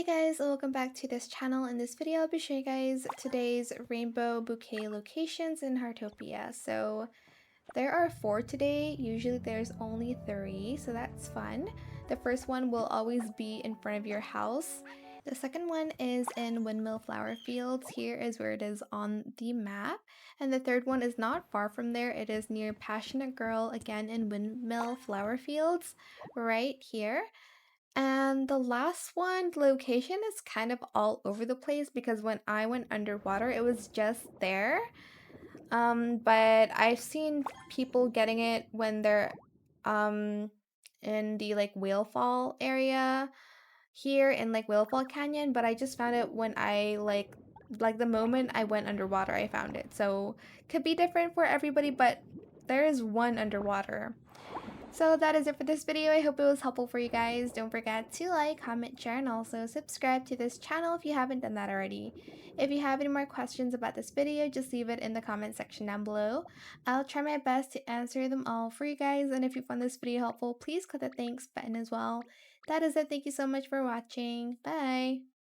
Hey guys, welcome back to this channel. In this video, I'll be showing you guys today's rainbow bouquet locations in Heartopia. So there are 4 today. Usually there's only 3, so that's fun. The first one will always be in front of your house. The second one is in Windmill Flower Fields. Here is where it is on the map. And the third one is not far from there. It is near Passionate Girl, again in Windmill Flower Fields, right here. And the last one, the location is kind of all over the place because when I went underwater, it was just there. But I've seen people getting it when they're um in the like Whalefall area here in like Whalefall Canyon, but I just found it when I like the moment I went underwater, I found it. So could be different for everybody, but there is one underwater. So that is it for this video. I hope it was helpful for you guys. Don't forget to like, comment, share, and also subscribe to this channel if you haven't done that already. If you have any more questions about this video, just leave it in the comment section down below. I'll try my best to answer them all for you guys, and if you found this video helpful, please click the thanks button as well. That is it. Thank you so much for watching. Bye!